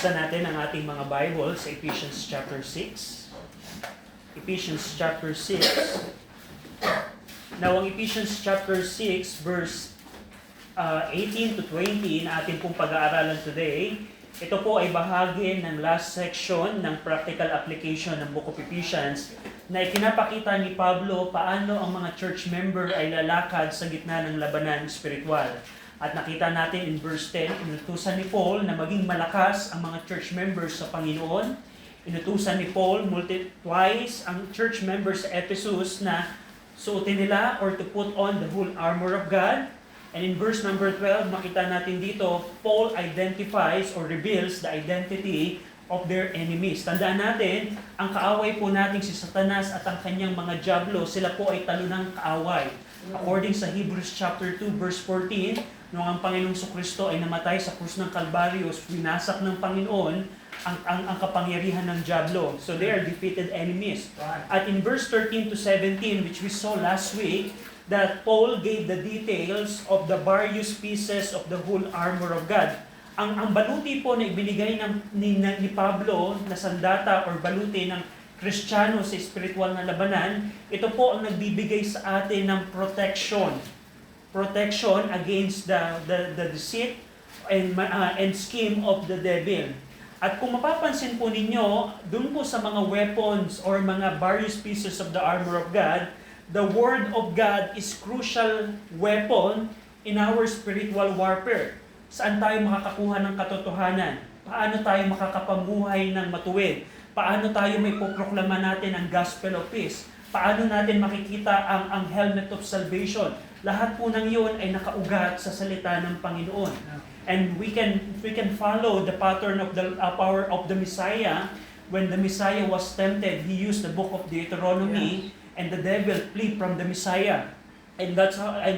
Buksan natin ang ating mga Bible sa Ephesians chapter 6. Ephesians chapter 6. Now, ang Ephesians chapter 6 verse 18 to 20 na ating pong pag-aaralan today, ito po ay bahagi ng last section ng practical application ng Book of Ephesians na ikinapakita ni Pablo paano ang mga church member ay lalakad sa gitna ng labanan spiritual. At nakita natin in verse 10, inutusan ni Paul na maging malakas ang mga church members sa Panginoon. Inutusan ni Paul twice ang church members sa Ephesus na suotin nila or to put on the whole armor of God. And in verse number 12, makita natin dito, Paul identifies or reveals the identity of their enemies. Tandaan natin, ang kaaway po natin si Satanas at ang kanyang mga diablo, sila po ay talunang kaaway. According sa Hebrews chapter 2 verse 14, nung ang Panginoong Kristo ay namatay sa krus ng Kalbaryo, winasak ng Panginoon ang kapangyarihan ng diablo. So they are defeated enemies. At in verse 13 to 17, which we saw last week, that Paul gave the details of the various pieces of the whole armor of God. Ang baluti po na ibinigay ni Pablo na sandata or baluti ng Kristiyano sa spiritual na labanan, ito po ang nagbibigay sa atin ng protection against the deceit and scheme of the devil. At kung mapapansin po ninyo, dun po sa mga weapons or mga various pieces of the armor of God, the Word of God is crucial weapon in our spiritual warfare. Saan tayo makakakuha ng katotohanan? Paano tayo makakapamuhay ng matuwid? Paano tayo may poproklama natin ang gospel of peace? Paano natin makikita ang helmet of salvation? Lahat po ng yun ay nakaugat sa salita ng Panginoon. And we can follow the pattern of the power of the Messiah. When the Messiah was tempted, he used the book of Deuteronomy, and the devil flee from the Messiah. And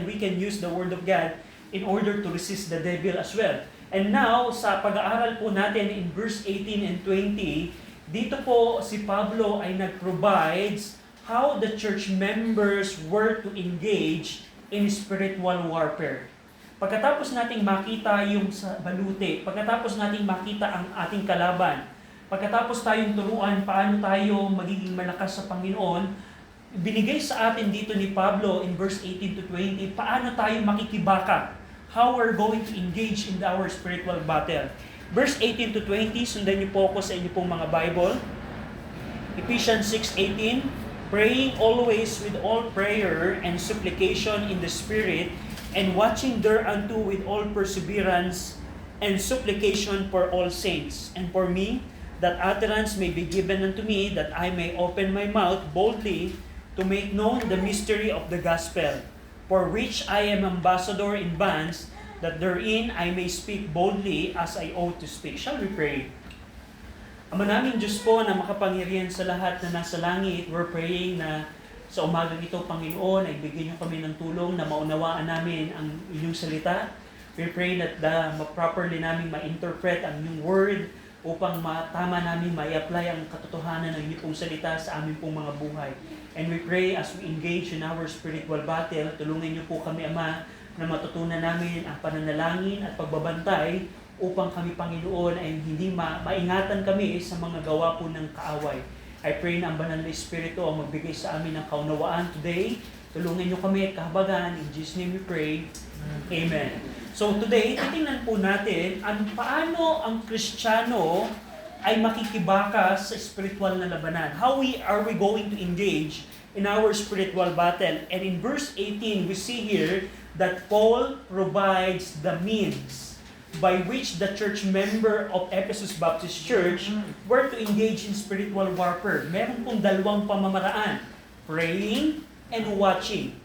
we can use the word of God in order to resist the devil as well. And now, sa pag-aaral po natin in verse 18 and 20, dito po si Pablo ay nag-provides how the church members were to engage in spiritual warfare. Pagkatapos nating makita yung sa baluti, pagkatapos nating makita ang ating kalaban, pagkatapos tayong turuan paano tayo magiging malakas sa Panginoon, binigay sa atin dito ni Pablo in verse 18 to 20, paano tayo makikibaka, how we're going to engage in our spiritual battle. Verse 18 to 20, sundan niyo po ako sa inyo pong mga Bible. Ephesians 6:18, praying always with all prayer and supplication in the Spirit, and watching thereunto with all perseverance and supplication for all saints, and for me, that utterance may be given unto me, that I may open my mouth boldly to make known the mystery of the gospel, for which I am ambassador in bonds, that therein I may speak boldly as I ought to speak. Shall we pray? Ama naming Diyos po na makapangyarihan sa lahat na nasa langit, we're praying na sa umagang ito, Panginoon, ay bigyan niyo kami ng tulong na maunawaan namin ang inyong salita. We pray that properly namin ma-interpret ang inyong word upang tama namin ma-apply ang katotohanan ng inyong salita sa aming pong mga buhay. And we pray as we engage in our spiritual battle, tulungan niyo po kami, Ama, na matutunan namin ang pananalangin at pagbabantay upang kami, Panginoon, ay hindi maingatan kami sa mga gawa po ng kaaway. I pray na ang banal na Espiritu ang magbigay sa amin ng kaunawaan today. Tulungan niyo kami at kahabagan. In Jesus' name we pray. Amen. So today, titingnan po natin paano ang Kristiyano ay makikibaka sa spiritual na labanan. How are we going to engage in our spiritual battle? And in verse 18, we see here that Paul provides the means by which the church member of Ephesus Baptist Church were to engage in spiritual warfare. Meron pong dalawang pamamaraan, praying and watching.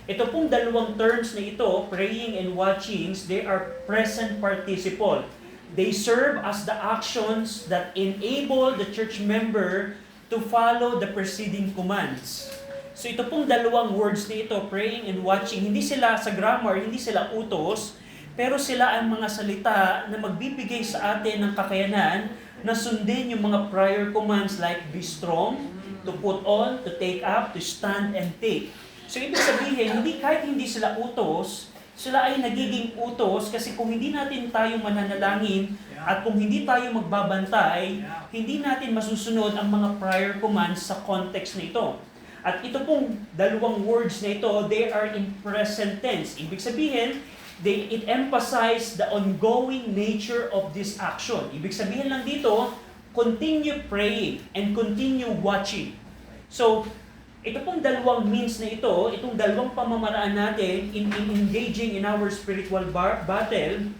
Ito pong dalawang terms na ito, praying and watching, they are present participle. They serve as the actions that enable the church member to follow the preceding commands. So ito pong dalawang words na ito, praying and watching, hindi sila sa grammar, hindi sila utos, pero sila ang mga salita na magbibigay sa atin ng kakayanan na sundin yung mga prior commands like be strong, to put on, to take up, to stand and take. So ibig sabihin, kahit hindi sila utos, Sila ay nagiging utos kasi kung hindi natin tayo mananalangin at kung hindi tayo magbabantay, hindi natin masusunod ang mga prior commands sa context na ito. At ito pong dalawang words na ito, they are in present tense. Ibig sabihin, it emphasize the ongoing nature of this action. Ibig sabihin lang dito, continue praying and continue watching. So, ito pong dalawang means na ito, itong dalawang pamamaraan natin in engaging in our spiritual battle,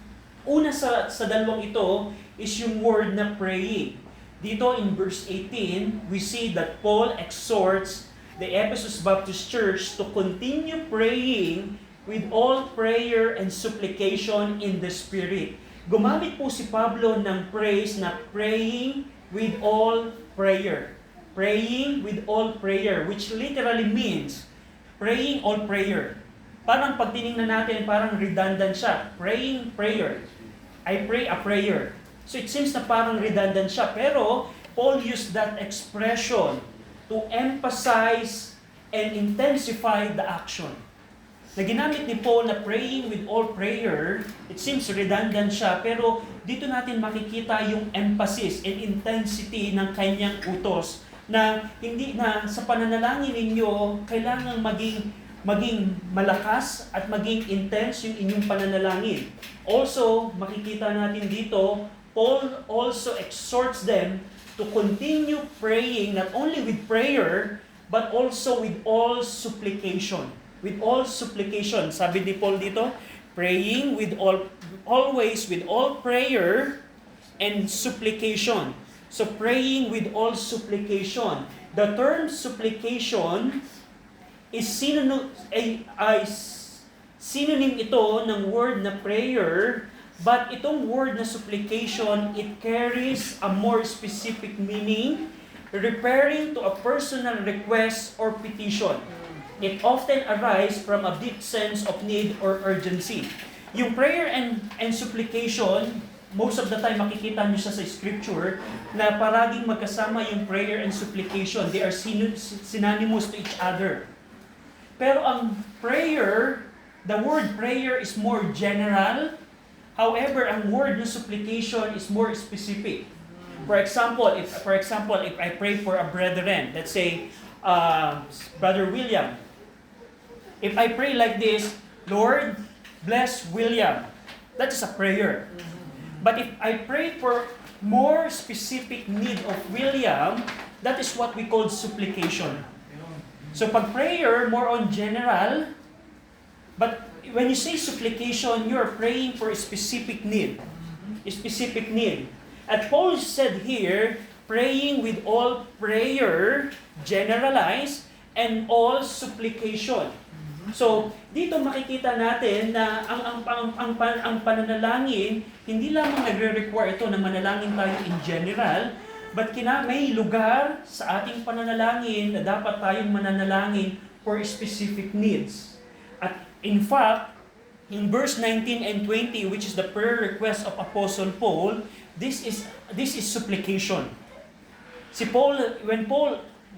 una sa dalawang ito is yung word na praying. Dito in verse 18, we see that Paul exhorts the Ephesus Baptist Church to continue praying with all prayer and supplication in the Spirit. Gumamit po si Pablo ng phrase na praying with all prayer. Praying with all prayer, which literally means praying all prayer. Parang pag tinignan natin, parang redundant siya. Praying prayer. I pray a prayer. So it seems na parang redundant siya. Pero Paul used that expression to emphasize and intensify the action. Na ginamit ni Paul na praying with all prayer, it seems redundant siya, pero dito natin makikita yung emphasis and intensity ng kanyang utos na hindi na sa pananalangin ninyo kailangang maging malakas at maging intense yung inyong pananalangin. Also, makikita natin dito, Paul also exhorts them to continue praying not only with prayer, but also with all supplication. With all supplication. Sabi ni Paul dito, praying with always with all prayer and supplication. So praying with all supplication. The term supplication is synonym ito ng word na prayer. But itong word na supplication, it carries a more specific meaning, referring to a personal request or petition. It often arises from a deep sense of need or urgency. Yung prayer and supplication, most of the time makikita nyo siya sa scripture, na paraging magkasama yung prayer and supplication. They are synonymous to each other. Pero ang prayer, the word prayer is more general. However, ang word na supplication is more specific. For example, if I pray for a brethren, let's say Brother William, if I pray like this, Lord, bless William, that is a prayer. But if I pray for more specific need of William, that is what we call supplication. So pag prayer, more on general, but when you say supplication, you are praying for a specific need. A specific need. At Paul said here, praying with all prayer, generalized, and all supplication. So, dito makikita natin na ang pananalangin, hindi lamang nagre-require ito na manalangin tayo in general, but may lugar sa ating pananalangin na dapat tayong mananalangin for specific needs. At in fact, in verse 19 and 20, which is the prayer request of Apostle Paul, this is supplication.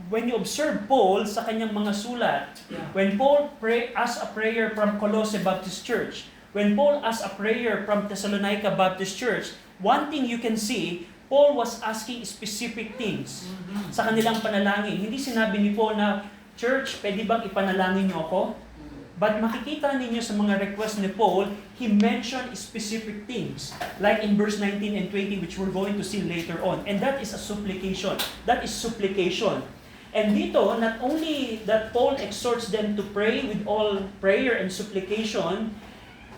When you observe Paul sa kanyang mga sulat, when Paul asks a prayer from Colossae Baptist Church, when Paul asks a prayer from Thessalonica Baptist Church, one thing you can see, Paul was asking specific things sa kanilang panalangin. Hindi sinabi ni Paul na, Church, pwede bang ipanalangin niyo ako? But makikita ninyo sa mga request ni Paul, he mentioned specific things. Like in verse 19 and 20, which we're going to see later on. And that is a supplication. That is supplication. And dito, not only that Paul exhorts them to pray with all prayer and supplication,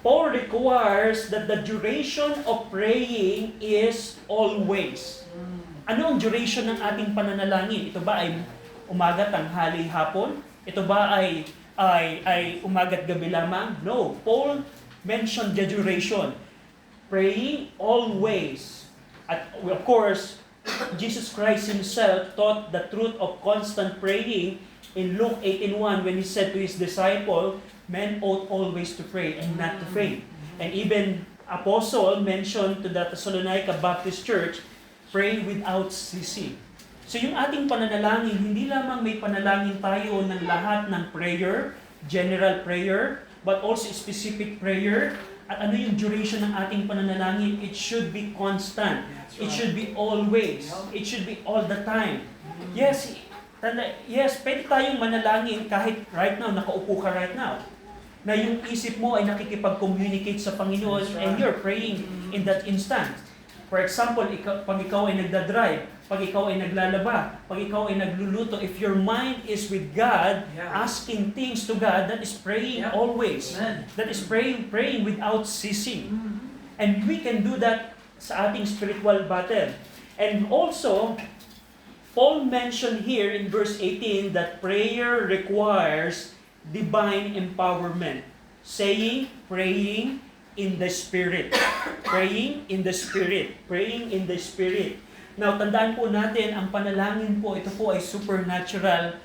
Paul requires that the duration of praying is always. Ano ang duration ng ating pananalangin? Ito ba ay umaga, tanghali, hapon? Ito ba ay umaga't gabi lamang? No. Paul mentioned the duration. Praying always. At of course, Jesus Christ Himself taught the truth of constant praying in Luke 18:1 when He said to His disciple, men ought always to pray and not to faint. And even Apostle mentioned to the Thessalonica Baptist Church, pray without ceasing. So yung ating pananalangin, hindi lamang may panalangin tayo ng lahat ng prayer, general prayer, but also specific prayer. At ano yung duration ng ating pananalangin? It should be constant. It should be always. It should be all the time. Yes, pwede tayong manalangin kahit right now, nakaupo ka right now, na yung isip mo ay nakikipag-communicate sa Panginoon and you're praying in that instant. For example, pag ikaw ay nagdadrive, pag ikaw ay naglalaba, pag ikaw ay nagluluto, if your mind is with God, asking things to God, that is praying always. That is praying without ceasing. And we can do that sa ating spiritual battle. And also, Paul mentioned here in verse 18 that prayer requires divine empowerment. Praying in the Spirit. Praying in the Spirit. Praying in the Spirit. Now, tandaan po natin, ang panalangin po, ito po ay supernatural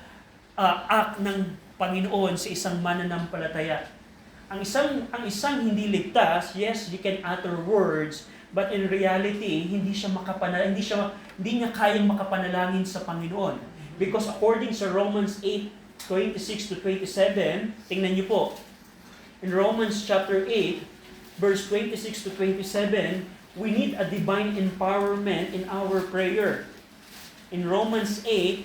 act ng Panginoon sa isang mananampalataya. Ang isang hindi ligtas, yes, you can utter words, but in reality, hindi niya kayang makapanalangin sa Panginoon. Because according sa Romans 8:26 to 27, tingnan niyo po, in Romans chapter 8, verse 26 to 27, we need a divine empowerment in our prayer. In Romans 8,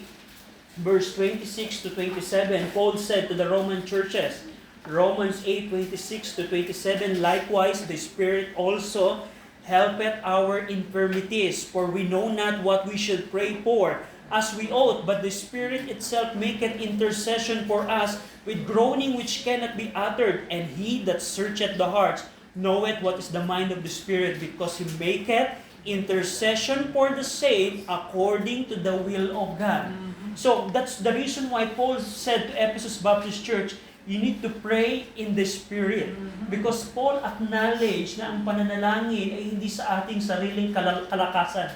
verse 26 to 27, Paul said to the Roman churches, Romans 8:26 to 27, likewise the Spirit also helpeth our infirmities, for we know not what we should pray for, as we ought, but the Spirit itself maketh intercession for us with groaning which cannot be uttered, and He that searcheth the hearts knoweth what is the mind of the Spirit, because He maketh intercession for the saints according to the will of God. So that's the reason why Paul said to Ephesus Baptist Church, you need to pray in the Spirit. Because Paul acknowledged na ang pananalangin ay hindi sa ating sariling kalakasan.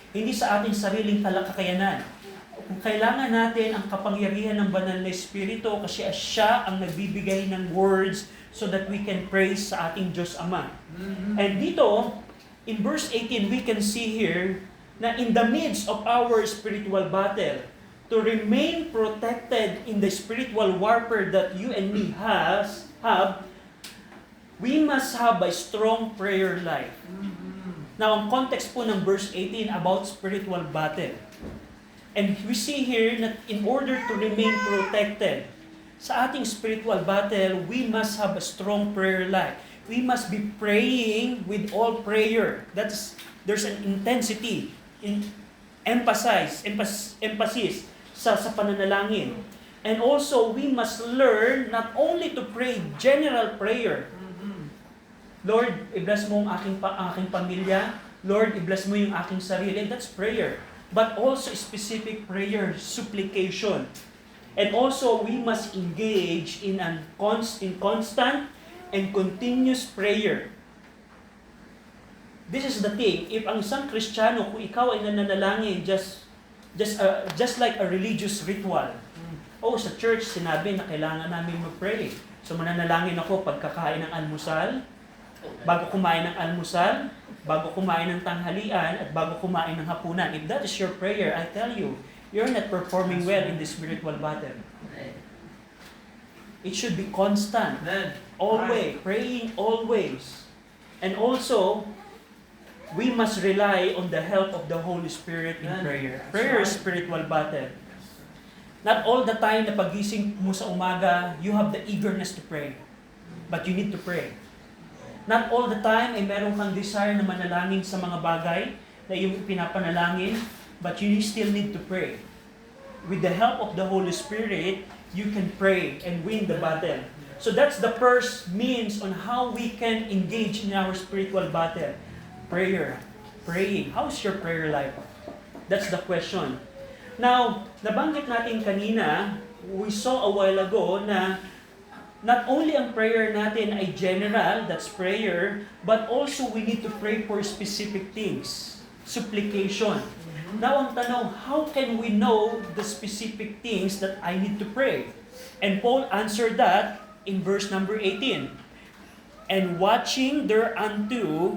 Hindi sa ating sariling kakayanan. Kailangan natin ang kapangyarihan ng banal na Espiritu kasi siya ang nagbibigay ng words so that we can praise sa ating Diyos Ama. And dito, in verse 18, we can see here na in the midst of our spiritual battle, to remain protected in the spiritual warfare that you and me have, we must have a strong prayer life. Now, ang context po ng verse 18 about spiritual battle. And we see here that in order to remain protected sa ating spiritual battle, we must have a strong prayer life. We must be praying with all prayer. There's an intensity, emphasis sa pananalangin. And also, we must learn not only to pray general prayer. Lord, i-bless mo ang aking pamilya. Lord, i-bless mo yung aking sarili. That's prayer. But also specific prayer, supplication. And also, we must engage in constant and continuous prayer. This is the thing. If ang isang Kristiyano, kung ikaw ay nananalangin just like a religious ritual. Sa church, sinabi na kailangan namin mag-pray. So mananalangin ako pagkakain ng almusal, bago kumain ng almusal, bago kumain ng tanghalian, at bago kumain ng hapunan. If that is your prayer, I tell you, you're not performing well in the spiritual battle. It should be constant. Always. Praying always. And also, we must rely on the help of the Holy Spirit in prayer. Prayer is spiritual battle. Not all the time na pagising mo sa umaga, you have the eagerness to pray. But you need to pray. Not all the time ay meron kang desire na manalangin sa mga bagay na iyong pinapanalangin, but you still need to pray. With the help of the Holy Spirit, you can pray and win the battle. So that's the first means on how we can engage in our spiritual battle. Prayer. Praying. How's your prayer life? That's the question. Now, nabanggit natin kanina, we saw a while ago na not only ang prayer natin ay general, that's prayer, but also we need to pray for specific things. Supplication. Now, ang tanong, how can we know the specific things that I need to pray? And Paul answered that in verse number 18. And watching thereunto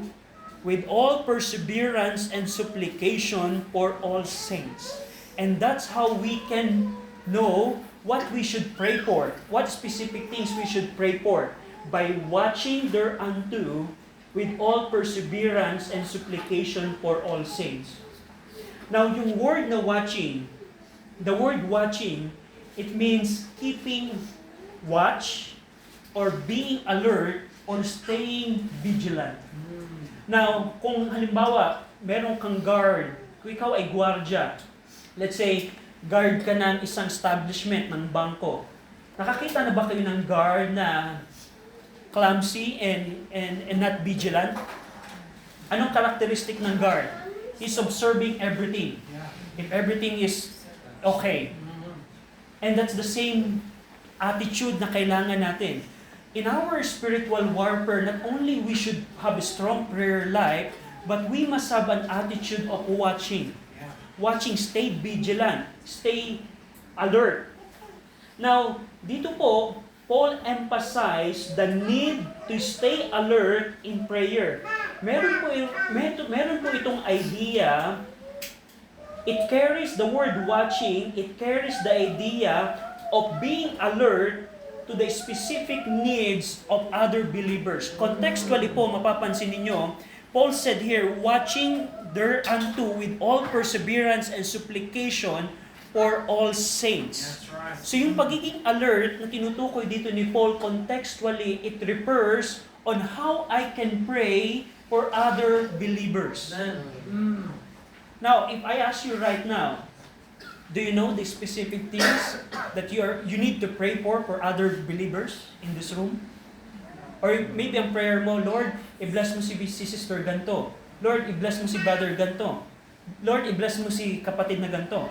with all perseverance and supplication for all saints. And that's how we can know what we should pray for, what specific things we should pray for. by watching thereunto with all perseverance and supplication for all saints. Now, yung word na watching, the word watching, it means keeping watch or being alert or staying vigilant. Now, kung halimbawa, meron kang guard, kung ikaw ay gwardiya, let's say, guard ka ng isang establishment ng bangko, nakakita na ba kayo ng guard na clumsy and not vigilant? Anong characteristic ng guard? He's observing everything. If everything is okay. And that's the same attitude na kailangan natin. In our spiritual warfare, not only we should have a strong prayer life, but we must have an attitude of watching. Watching, stay vigilant, stay alert. Now, dito po, Paul emphasized the need to stay alert in prayer. Meron po itong idea, it carries the word watching, it carries the idea of being alert to the specific needs of other believers. Contextually po, mapapansin ninyo, Paul said here, watching thereunto with all perseverance and supplication for all saints. That's right. So yung pagiging alert na tinutukoy dito ni Paul, contextually, it refers on how I can pray for other believers. Now, if I ask you right now, do you know the specific things that you need to pray for other believers in this room? Or maybe ang prayer mo, Lord, i-bless mo si sister ganto. Lord, i-bless mo si brother ganto. Lord, i-bless mo si kapatid na ganto.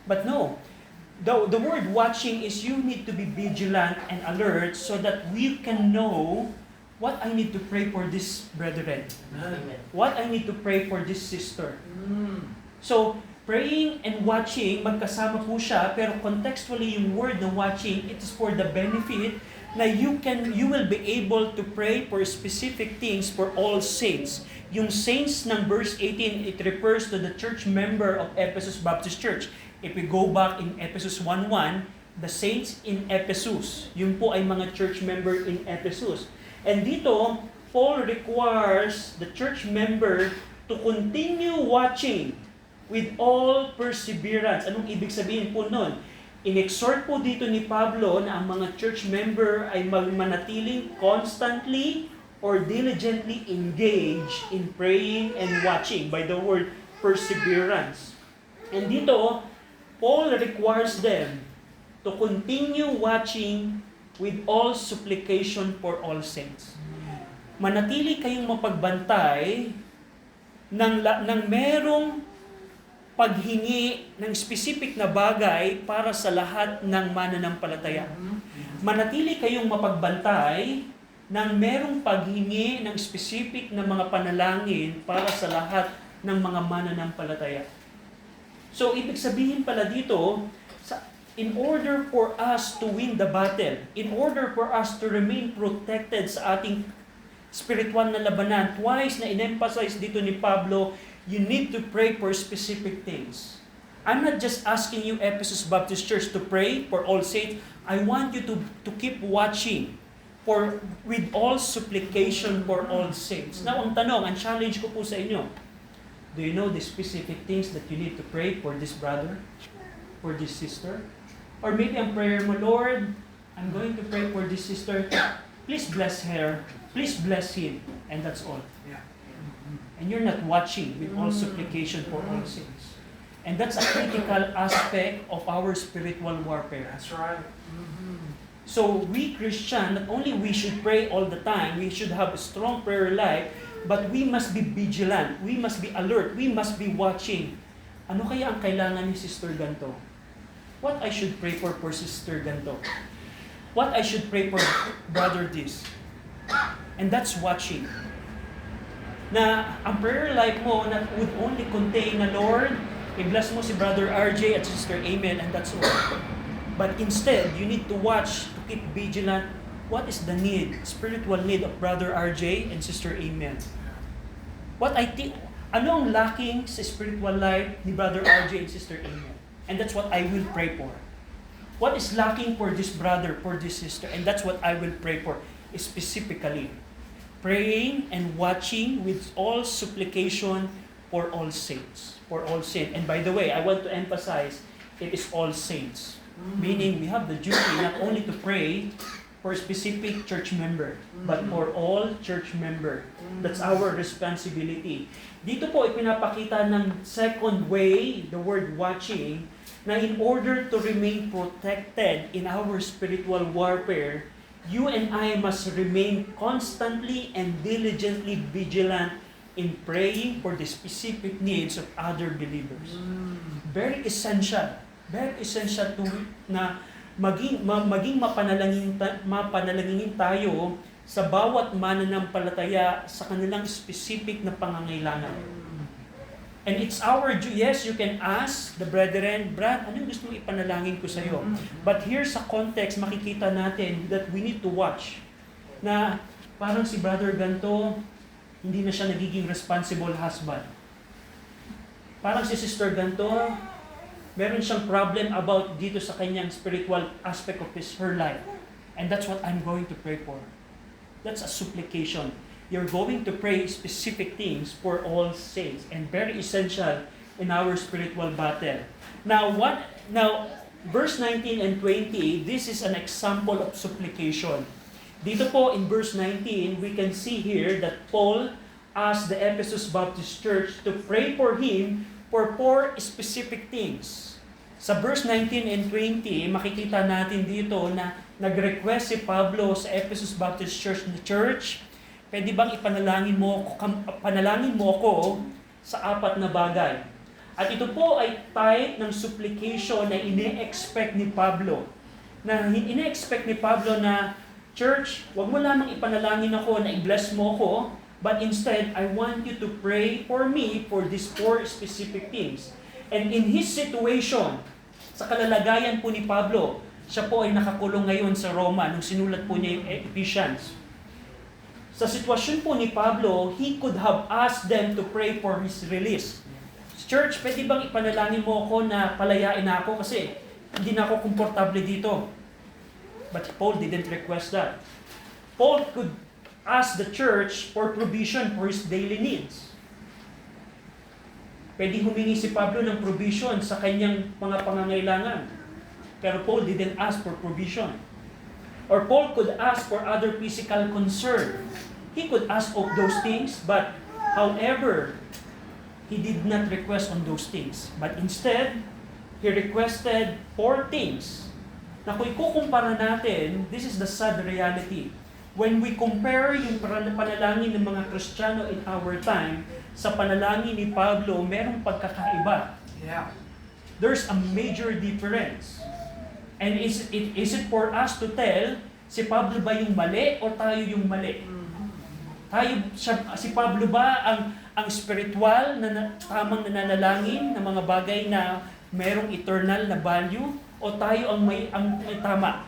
But no, the word watching is you need to be vigilant and alert so that we can know what I need to pray for this brethren. What I need to pray for this sister. So, praying and watching, magkasama po siya, pero contextually yung word ng watching, it is for the benefit na you will be able to pray for specific things for all saints. Yung saints ng verse 18, it refers to the church member of Ephesus Baptist Church. If we go back in Ephesus 1:1, the saints in Ephesus, yun po ay mga church member in Ephesus. And dito, Paul requires the church member to continue watching with all perseverance. Anong ibig sabihin po nun? In-exhort po dito ni Pablo na ang mga church member ay manatiling constantly or diligently engaged in praying and watching by the word perseverance. And dito, Paul requires them to continue watching with all supplication for all saints. Manatili kayong mapagbantay ng merong paghingi ng specific na bagay para sa lahat ng mananampalataya. Manatili kayong mapagbantay ng merong paghingi ng specific na mga panalangin para sa lahat ng mga mananampalataya. So, ibig sabihin pala dito, in order for us to win the battle, in order for us to remain protected sa ating spiritual na labanan, twice na in-emphasize dito ni Pablo, you need to pray for specific things. I'm not just asking you, Ephesus Baptist Church, to pray for all saints. I want you to keep watching with all supplication for all saints. Now, ang tanong, ang challenge ko po sa inyo, do you know the specific things that you need to pray for this brother, for this sister? Or maybe ang prayer mo, Lord, I'm going to pray for this sister. Please bless her. Please bless him. And that's all. And you're not watching with all supplication for all saints. And that's a critical aspect of our spiritual warfare. That's right. So we Christian, not only we should pray all the time, we should have a strong prayer life, but we must be vigilant, we must be alert, we must be watching. Ano kaya ang kailangan ni Sister Ganto? What I should pray for Sister Ganto? What I should pray for Brother this? And that's watching. Na ang prayer life mo na would only contain na, Lord, i-bless mo si Brother RJ at Sister Amen, and that's all. But instead, you need to watch, to keep vigilant. What is the need, spiritual need of Brother RJ and Sister Amen? Ano ang lacking sa spiritual life ni Brother RJ and Sister Amen? And that's what I will pray for. What is lacking for this brother, for this sister? And that's what I will pray for. specifically. Praying and watching with all supplication for all saints. For all saints. And by the way, I want to emphasize, it is all saints. Meaning we have the duty not only to pray for a specific church member, but for all church member. That's our responsibility. Dito po ipinapakita ng second way, the word watching, na in order to remain protected in our spiritual warfare, you and I must remain constantly and diligently vigilant in praying for the specific needs of other believers. Very essential to na maging mapanalangin tayo sa bawat mananampalataya sa kanilang specific na pangangailangan. And it's our yes, you can ask the brethren, Brad, anong gusto mong ipanalangin ko sa iyo? But here sa context, makikita natin that we need to watch. Na parang si brother ganto, hindi na siya nagiging responsible husband. Parang si sister ganto, meron siyang problem about dito sa kanyang spiritual aspect of her life. And that's what I'm going to pray for. That's a supplication. You're going to pray specific things for all saints and very essential in our spiritual battle. Now, verse 19 and 20, this is an example of supplication. Dito po in verse 19, we can see here that Paul asked the Ephesus Baptist Church to pray for him for 4 specific things. Sa verse 19 and 20, makikita natin dito na nag-request si Pablo sa Ephesus Baptist Church na church, pwede bang panalangin mo ako sa 4 na bagay? At ito po ay type ng supplication na ine-expect ni Pablo. Na ine-expect ni Pablo na, church, wag mo lamang ipanalangin ako na i-bless mo ako, but instead, I want you to pray for me for these 4 specific things. And in his situation, sa kalalagayan po ni Pablo, siya po ay nakakulong ngayon sa Roma nung sinulat po niya yung Ephesians. Sa sitwasyon po ni Pablo, he could have asked them to pray for his release. Church, pwede bang ipanalangin mo ako na palayain na ako kasi hindi na ako komportable dito. But Paul didn't request that. Paul could ask the church for provision for his daily needs. Pwede humingi si Pablo ng provision sa kanyang mga pangangailangan. Pero Paul didn't ask for provision. Or Paul could ask for other physical concern. He could ask of those things, but however, he did not request on those things. But instead, he requested 4 things. Na kung ikukumpara natin, this is the sad reality. When we compare yung panalangin ng mga Kristiyano in our time sa panalangin ni Pablo, merong pagkakaiba. Yeah. There's a major difference. And is it for us to tell, si Pablo ba yung mali o tayo yung mali? Si Pablo ba ang spiritual na tamang nananalangin ng mga bagay na merong eternal na value o tayo ang may tama?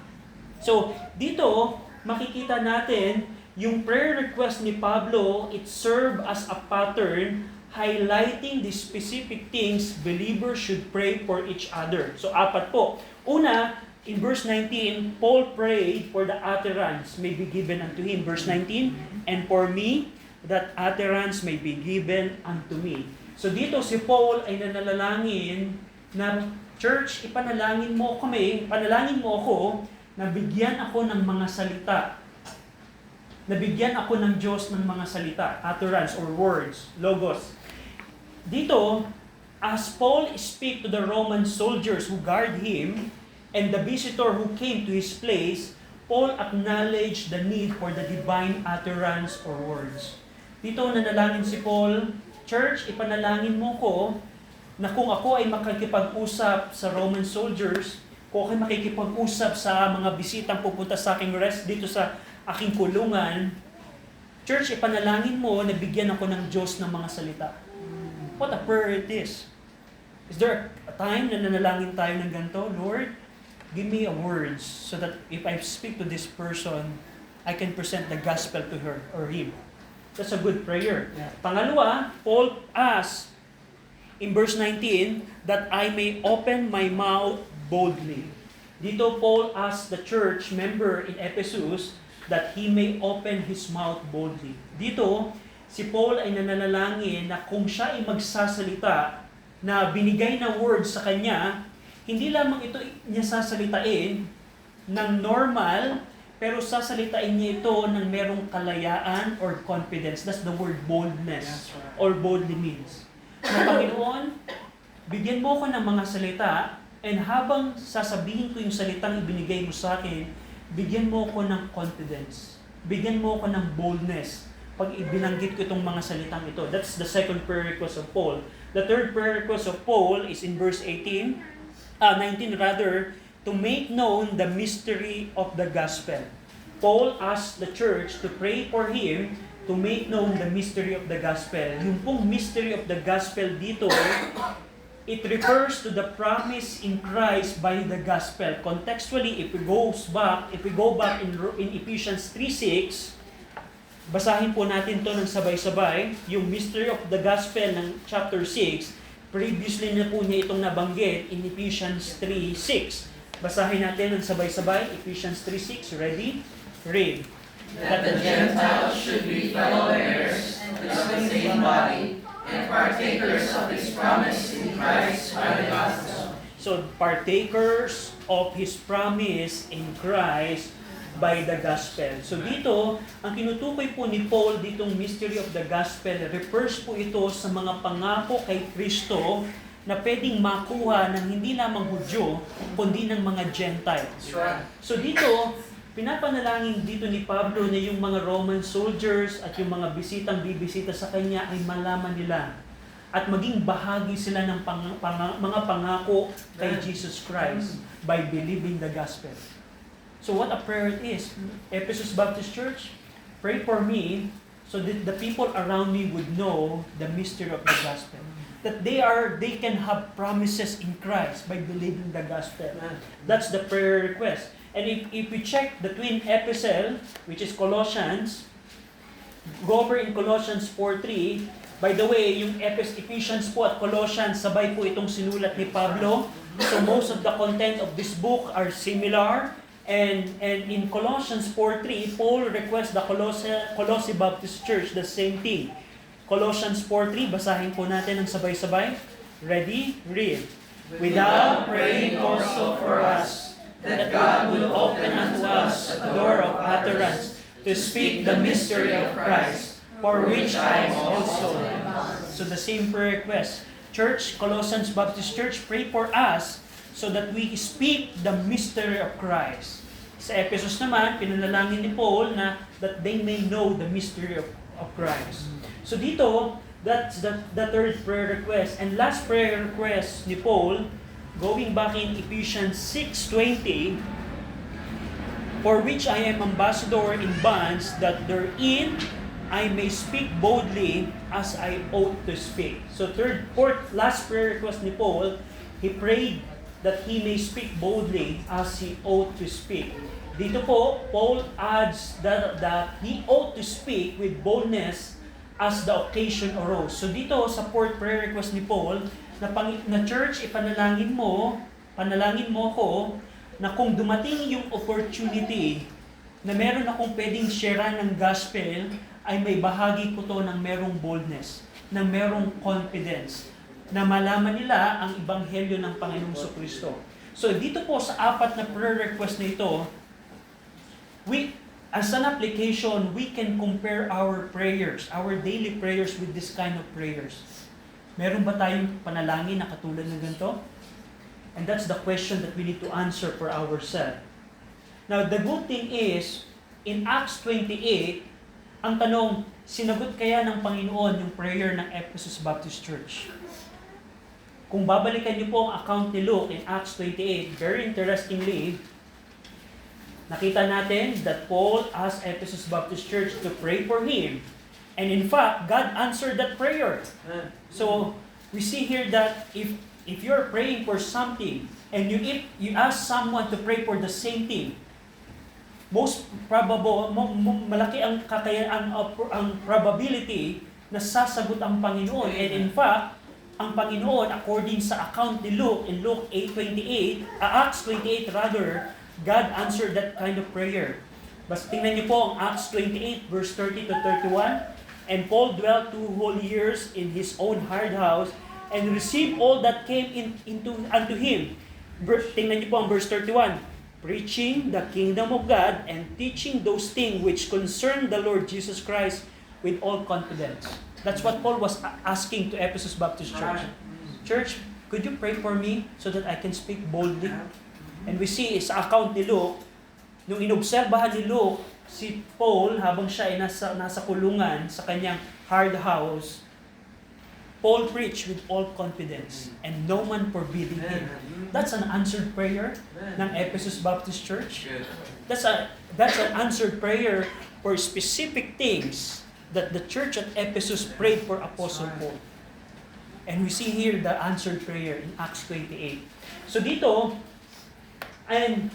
So, dito makikita natin yung prayer request ni Pablo, it served as a pattern highlighting the specific things believers should pray for each other. So, 4 po. Una, in verse 19, Paul prayed for the utterance may be given unto him. Verse 19, and for me, that utterance may be given unto me. So dito si Paul ay nanalangin na, church, panalangin mo ako, na bigyan ako ng mga salita. Nabigyan ako ng Diyos ng mga salita, utterance or words, logos. Dito, as Paul speak to the Roman soldiers who guard him, and the visitor who came to his place, Paul acknowledged the need for the divine utterance or words. Dito nanalangin si Paul, church, ipanalangin mo ko na kung ako ay makikipag-usap sa Roman soldiers, kung ako ay makikipag-usap sa mga bisitang pupunta sa aking rest dito sa aking kulungan, church, ipanalangin mo na bigyan ako ng Diyos ng mga salita. What a prayer it is. Is there a time na nanalangin tayo ng ganito? Lord, give me a words so that if I speak to this person, I can present the gospel to her or him. That's a good prayer. Yeah. Pangalawa, Paul asked in verse 19 that I may open my mouth boldly. Dito Paul asked the church member in Ephesus that He may open His mouth boldly. Dito, si Paul ay nananalangin na kung siya ay magsasalita na binigay na words sa kanya, hindi lamang ito niya sasalitain ng normal, pero sasalitain niya ito ng merong kalayaan or confidence. That's the word boldness or boldly means. Na Panginoon, bigyan mo ko ng mga salita, and habang sasabihin ko yung salitang ibinigay mo sa akin, bigyan mo ko ng confidence. Bigyan mo ko ng boldness pag ibinanggit ko itong mga salitang ito. That's the second prayer request of Paul. The third prayer request of Paul is in verse 19 rather, to make known the mystery of the gospel. Paul asked the church to pray for him to make known the mystery of the gospel. Yung pong mystery of the gospel dito, it refers to the promise in Christ by the gospel. Contextually, if we go back in Ephesians 3:6, basahin po natin to ng sabay-sabay, yung mystery of the gospel ng chapter 6, previously na po niya itong nabanggit in Ephesians 3:6. Basahin natin ng sabay-sabay, Ephesians 3:6, ready? Read. That the Gentiles should be fellow heirs of the same body, and partakers of His promise in Christ by the gospel. So, partakers of His promise in Christ by the gospel. So dito, ang tinutukoy po ni Paul ditong mystery of the gospel, refers po ito sa mga pangako kay Kristo na pwedeng makuha ng hindi lamang Hudyo, kundi ng mga Gentiles. So dito, pinapanalangin dito ni Pablo na yung mga Roman soldiers at yung mga bisitang bibisita sa kanya ay malaman nila at maging bahagi sila ng mga pangako kay Jesus Christ by believing the gospel. So what a prayer it is. Ephesus Baptist Church, pray for me so that the people around me would know the mystery of the gospel. That they can have promises in Christ by believing the gospel. That's the prayer request. And if we check the twin epistle, which is Colossians, go over in Colossians 4:3. By the way, yung Ephesians po at Colossians, sabay po itong sinulat ni Pablo. So most of the content of this book are similar. And in Colossians 4:3, Paul requests the Colossae Baptist Church the same thing. Colossians 4:3, basahin po natin ng sabay-sabay. Ready? Read. Without praying also for us, that God will open unto us a door of utterance to speak the mystery of Christ, for which I am also. So the same prayer request. Church, Colossians Baptist Church, pray for us so that we speak the mystery of Christ. Sa Ephesus naman, pinanalangin ni Paul na that they may know the mystery of Christ. So dito, that's the third prayer request. And last prayer request ni Paul, going back in Ephesians 6:20, for which I am ambassador in bonds, that therein I may speak boldly as I ought to speak. So last prayer request ni Paul, he prayed that he may speak boldly as he ought to speak. Dito po, Paul adds that he ought to speak with boldness as the occasion arose. So dito sa fourth prayer request ni Paul, na church, panalangin mo ko na kung dumating yung opportunity na meron akong pwedeng share ng gospel, ay may bahagi ko to ng merong boldness, ng merong confidence, na malaman nila ang ebanghelyo ng Panginoong Kristo. So dito po sa apat na prayer request na ito, as an application, we can compare our prayers, our daily prayers with this kind of prayers. Meron ba tayong panalangin na katulad ng ganito? And that's the question that we need to answer for ourselves. Now, the good thing is, in Acts 28, ang tanong, sinagot kaya ng Panginoon yung prayer ng Ephesus Baptist Church? Kung babalikan niyo po ang account ni Luke in Acts 28, very interestingly, nakita natin that Paul asked Ephesus Baptist Church to pray for him. And in fact, God answered that prayer. So, we see here that if you're praying for something, and you ask someone to pray for the same thing, most probable, malaki ang probability na sasagot ang Panginoon. And in fact, ang Panginoon, according sa account ni Luke, in Acts 28 rather, God answered that kind of prayer. Basta tingnan niyo po ang Acts 28 verse 30 to 31. And Paul dwelt 2 whole years in his own hard house and received all that came unto him. Tingnan niyo po ang verse 31. Preaching the kingdom of God and teaching those things which concern the Lord Jesus Christ with all confidence. That's what Paul was asking to Ephesus Baptist Church. Church, could you pray for me so that I can speak boldly? And we see sa account ni Luke, nung inobserbahan ni Luke, si Paul, habang siya ay nasa kulungan sa kanyang hard house, Paul preached with all confidence and no man forbidding him. That's an answered prayer ng Ephesus Baptist Church. That's an answered prayer for specific things that the church at Ephesus prayed for Apostle Paul. And we see here the answered prayer in Acts 28. So dito, and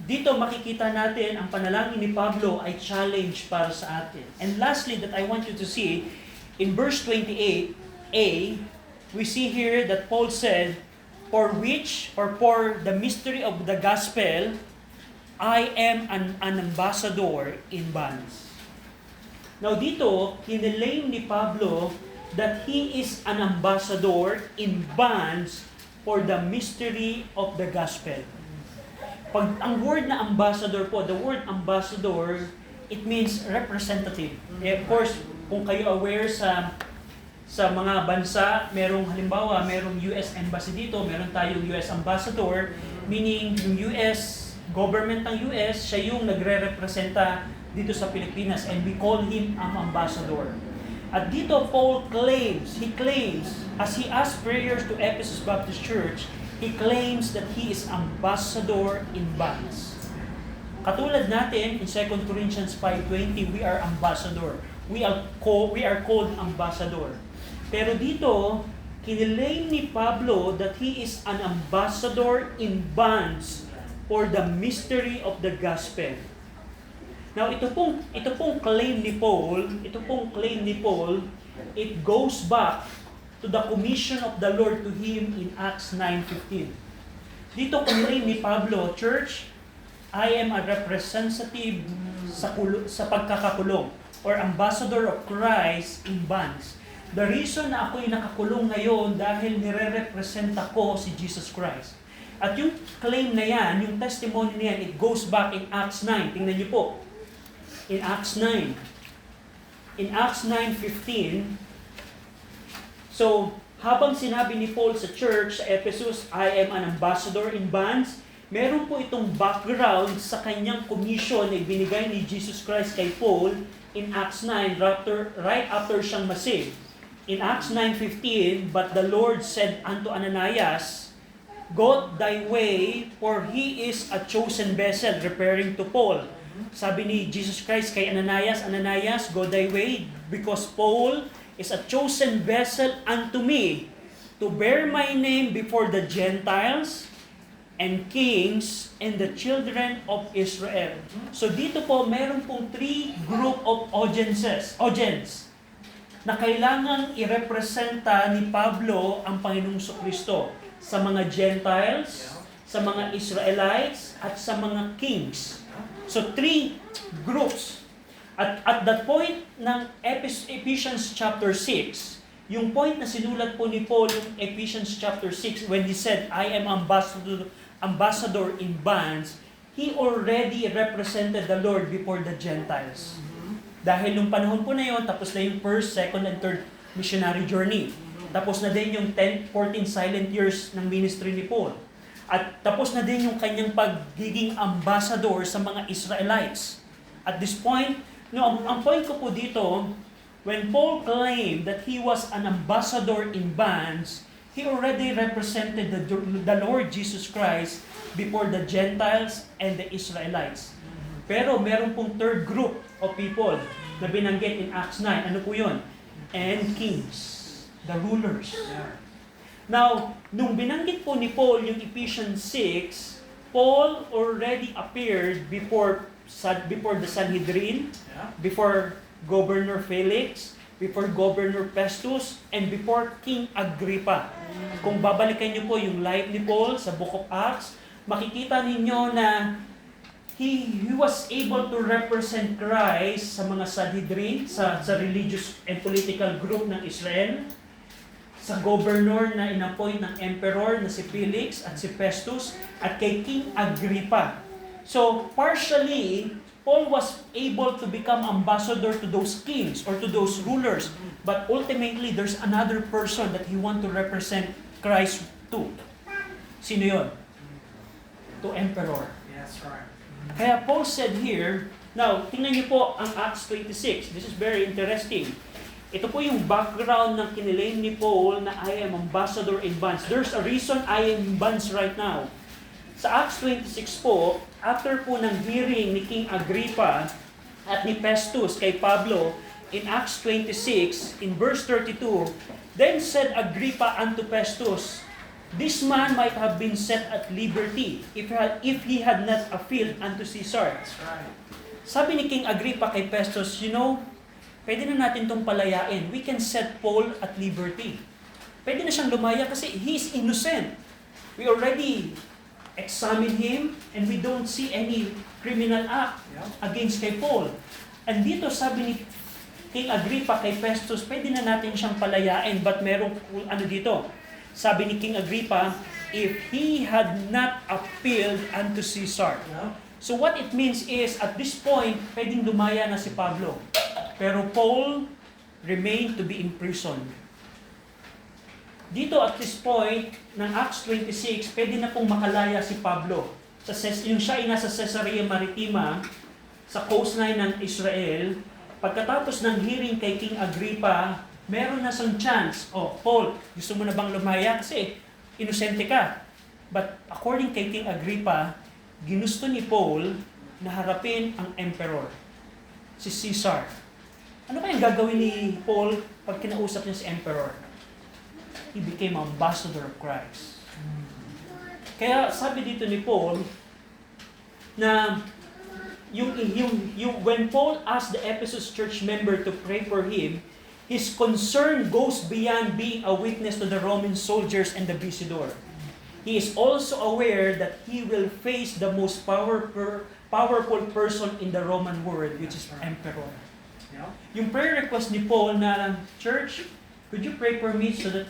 dito makikita natin ang panalangin ni Pablo ay challenge para sa atin. And lastly, that I want you to see, in verse 28a, we see here that Paul said, for the mystery of the gospel, I am an ambassador in bonds. Now dito, kinelaim ni Pablo that he is an ambassador in bonds for the mystery of the gospel. Pag ang word na ambassador po, the word ambassador, it means representative. Of course, kung kayo aware sa mga bansa, halimbawa, merong US Embassy dito, meron tayong US Ambassador, meaning yung US, government ng US, siya yung nagre-representa dito sa Pilipinas, and we call him ang ambassador. At dito, Paul claims, as he asks prayers to Ephesus Baptist Church, he claims that he is ambassador in bonds. Katulad natin in 2 Corinthians 5:20, we are ambassador. We are called ambassador. Pero dito, kinelaim ni Pablo that he is an ambassador in bonds for the mystery of the gospel. Now, ito pong claim ni Paul, it goes back to the commission of the Lord to him in Acts 9:15. Dito claim ni Pablo, Church, I am a representative sa pagkakakulong, or ambassador of Christ in bonds. The reason na ako'y nakakulong ngayon dahil nire-represent ako si Jesus Christ. At yung claim na yan, yung testimony na yan, it goes back in Acts 9. Tingnan niyo po. In Acts 9. In Acts 9:15, so, habang sinabi ni Paul sa church, sa Ephesus, I am an ambassador in bonds, meron po itong background sa kanyang commission na ibinigay ni Jesus Christ kay Paul in Acts 9, right after siyang masave. In Acts 9:15, but the Lord said unto Ananias, Go thy way, for he is a chosen vessel, referring to Paul. Sabi ni Jesus Christ kay Ananias, Ananias, go thy way, because Paul is a chosen vessel unto me to bear my name before the Gentiles and kings and the children of Israel. So dito po, meron pong 3 group of audience na kailangang irepresenta ni Pablo ang Panginoong Kristo sa mga Gentiles, sa mga Israelites, at sa mga kings. So 3 groups. At that point ng Ephesians chapter 6, yung point na sinulat po ni Paul in Ephesians chapter 6, when he said, I am ambassador in bonds, he already represented the Lord before the Gentiles. Dahil nung panahon po na yun, tapos na yung first, second, and third missionary journey. Tapos na din yung 14 silent years ng ministry ni Paul. At tapos na din yung kanyang pagiging ambassador sa mga Israelites. At this point, ang point ko po dito, when Paul claimed that he was an ambassador in bonds, he already represented the Lord Jesus Christ before the Gentiles and the Israelites. Pero meron pong third group of people na binanggit in Acts 9. Ano po yun? And kings, the rulers. Now, nung binanggit po ni Paul yung Ephesians 6, Paul already appeared before the Sanhedrin, before Governor Felix, before Governor Festus, and before King Agrippa. Kung babalikan niyo po yung life ni Paul sa Book of Acts, makikita ninyo na he was able to represent Christ sa mga Sanhedrin, sa religious and political group ng Israel, sa governor na inappoint ng emperor na si Felix at si Festus, at kay King Agrippa. So, partially, Paul was able to become ambassador to those kings or to those rulers. But ultimately, there's another person that he want to represent Christ to. Sino yun? To emperor. Yes, right. Kaya Paul said here, now, tingnan niyo po ang Acts 26. This is very interesting. Ito po yung background ng kinilaim ni Paul na I am ambassador in bonds. There's a reason I am in bonds right now. Sa Acts 26 po, after po ng hearing ni King Agrippa at ni Festus kay Pablo, in Acts 26, in verse 32, then said Agrippa unto Festus, this man might have been set at liberty if he had not appealed unto Caesar. That's right. Sabi ni King Agrippa kay Festus, pwede na natin itong palayain. We can set Paul at liberty. Pwede na siyang lumaya kasi he is innocent. We already examined him and we don't see any criminal act against kay Paul. And dito sabi ni King Agrippa kay Festus, pwede na natin siyang palayain, but merong dito. Sabi ni King Agrippa, if he had not appealed unto Caesar. So what it means is, at this point, pwedeng lumaya na si Pablo. Pero Paul remained to be imprisoned. Dito at this point, ng Acts 26, pwede na pong makalaya si Pablo. Yung siya ay nasa Caesarea Maritima, sa coastline ng Israel, pagkatapos ng hearing kay King Agrippa, meron na siyang chance. Paul, gusto mo na bang lumaya? Kasi inosente ka. But according kay King Agrippa, ginusto ni Paul na harapin ang emperor, si Caesar. Ano kayang gagawin ni Paul pag kinausap niya si emperor? He became ambassador of Christ. Kaya sabi dito ni Paul na when Paul asked the Ephesus church member to pray for him, his concern goes beyond being a witness to the Roman soldiers and the Visitor. He is also aware that he will face the most powerful person in the Roman world, which is emperor. Yung prayer request ni Paul na, church, could you pray for me so that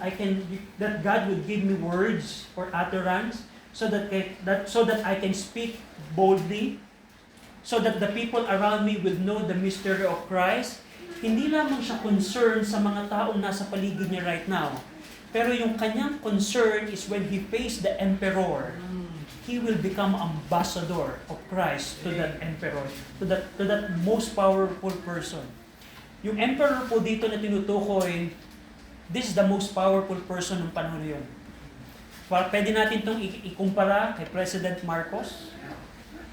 that God would give me words or utterance so that I can speak boldly, so that the people around me will know the mystery of Christ. Hindi lamang siya concern sa mga taong nasa paligid niya right now. Pero yung kanyang concern is when he faced the emperor, he will become ambassador of Christ to that emperor, to that most powerful person. Yung emperor po dito na tinutukoy, this is the most powerful person ng panahon yun. Pwede natin itong ikumpara kay President Marcos.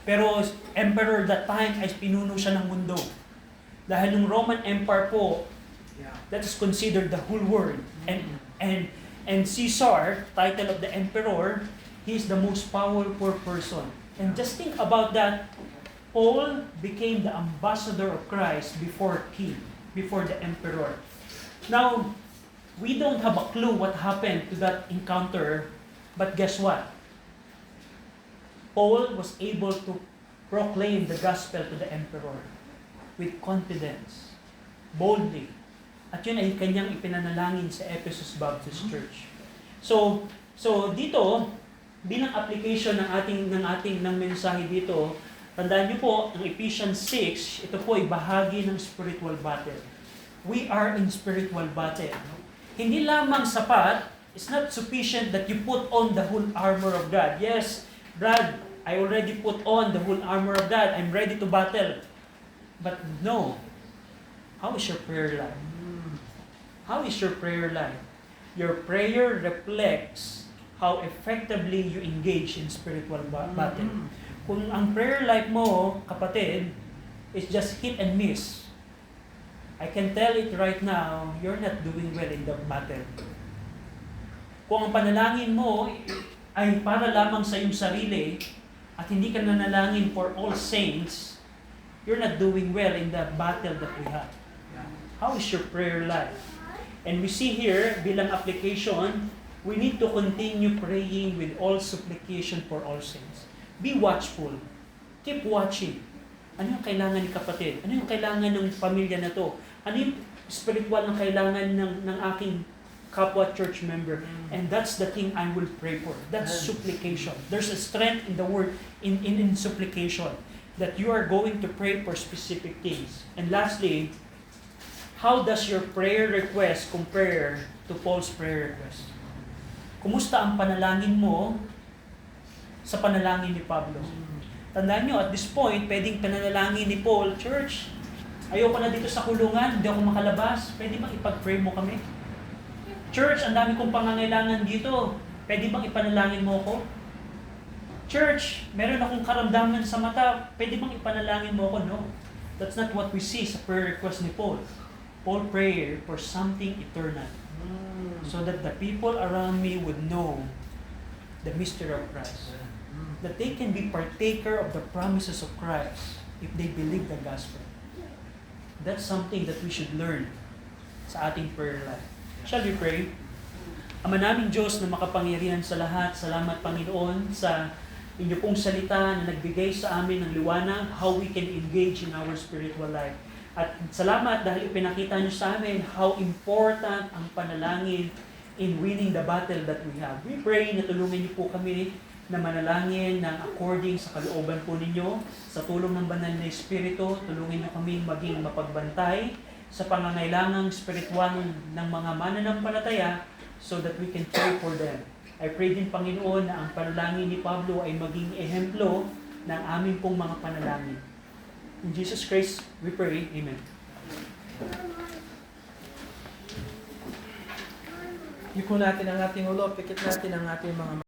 Pero emperor that time ay pinuno siya ng mundo. Dahil yung Roman Empire po, that is considered the whole world. And Caesar, title of the emperor, he is the most powerful person. And just think about that. Paul became the ambassador of Christ before the emperor. Now, we don't have a clue what happened to that encounter, but guess what? Paul was able to proclaim the gospel to the emperor with confidence, boldly. At yun ay kanyang ipinanalangin sa Ephesus Baptist Church. So dito, bilang application ng mensahe dito, tandaan niyo po, ang Ephesians 6, ito po ay bahagi ng spiritual battle. We are in spiritual battle. Hindi lamang sapat, it's not sufficient that you put on the whole armor of God. Yes, Brad, I already put on the whole armor of God. I'm ready to battle. But no. How is your prayer life? How is your prayer life? Your prayer reflects how effectively you engage in spiritual battle. Kung ang prayer life mo, kapatid, is just hit and miss, I can tell it right now, you're not doing well in the battle. Kung ang panalangin mo ay para lamang sa iyong sarili at hindi ka nanalangin for all saints, you're not doing well in the battle that we have. How is your prayer life? And we see here, bilang application, we need to continue praying with all supplication for all saints. Be watchful. Keep watching. Ano yung kailangan ni kapatid? Ano yung kailangan ng pamilya na to? Ano yung spiritual na kailangan ng aking kapwa church member? And that's the thing I will pray for. That's supplication. There's a strength in the word, in supplication, that you are going to pray for specific things. And lastly, how does your prayer request compare to Paul's prayer request? Kumusta ang panalangin mo sa panalangin ni Pablo? Tandaan nyo, at this point, pwedeng panalangin ni Paul, Church, ayoko na dito sa kulungan, hindi ako makalabas. Pwede bang ipag-pray mo kami? Church, ang dami kong pangangailangan dito. Pwede bang ipanalangin mo ako? Church, meron akong karamdaman sa mata. Pwede bang ipanalangin mo ako? No. That's not what we see sa prayer request ni Paul. Paul prayed for something eternal. So that the people around me would know the mystery of Christ. That they can be partaker of the promises of Christ if they believe the gospel. That's something that we should learn sa ating prayer life. Shall we pray? Ama naming Diyos na makapangyarihan sa lahat, salamat Panginoon sa inyo pong salita na nagbigay sa amin ng liwanag how we can engage in our spiritual life. At salamat dahil ipinakita niyo sa amin how important ang panalangin in winning the battle that we have. We pray na tulungan niyo po kami na manalangin ng according sa kalooban po ninyo, sa tulong ng banal na Espiritu, tulungan niyo kami maging mapagbantay sa pangangailangang spiritual ng mga mananampalataya so that we can pray for them. I pray din Panginoon na ang panalangin ni Pablo ay maging ehemplo ng aming pong mga panalangin. In Jesus Christ, we pray. Amen. Yuko natin ang ating ulo, pikit natin ang ating mga